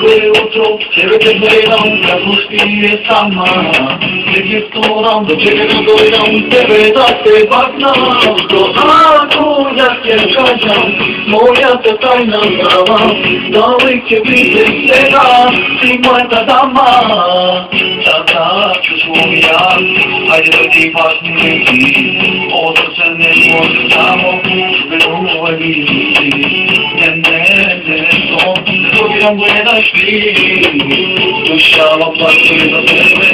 Sigure utro, çevrede doyram, kakustiye sama. Registoram, do çevrede doyram, tebedate bakna. Donato, yakken kaçam, moya te tajna zdrava. Dali ke vide sega, simaj ta dama. Tata, čusvoja, ajde da ti pasni neki. Oto se ne može samo, verumo vidi. Dobiram gledaš ti, dušava plaće za tebe,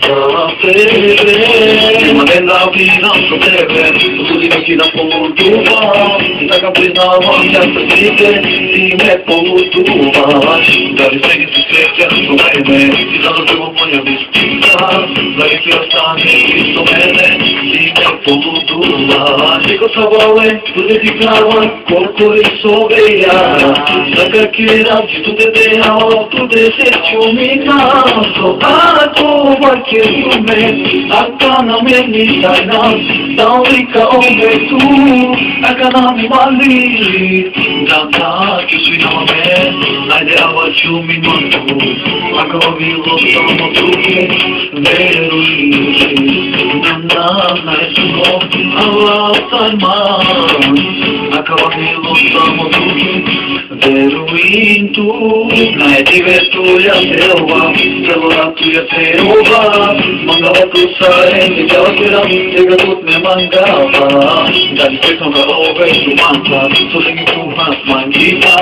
za tebe. Nema venda priznam za tebe, usudi mi ti da polutuvam, da ga priznavam ja sa slike, ti me polutuvaš. Da li sve ti srećan do mene, ti za drugo moja bispita, da li ti ostane isto mene, ti me polutuvaš. Niko sa vole, bude ti prava, koliko je soveja, da kakira, tu te dejao, tu te sreću mi naso, ako vake sume, aka nam je nisaj nas, da li kao me tu, aka nam imali, da ću svi na me, ajde avaću minutu, ako bilo samo druge, veruj, na jesuno, Allah sarman, ako bilo samo druge, veruj tu, najdive tuja selva, celora tuja selva, mangava tu sarem, i džakiram, tega tut me mangava, da li tekno ga ove su manta, su se mi kuhas mangita,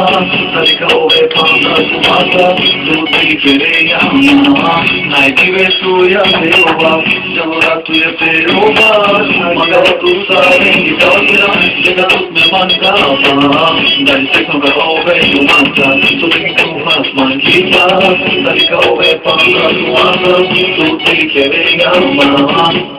da li ka ove panta su manta, su ti kerejama, najdive tuja selva, celora tuja selva, mangava tu sarem, i džakiram, tega tut me mangava, da li tekno ga ove su manta, su ti kuhas mangita, da li ka ove panta su manta, su ti kerejama.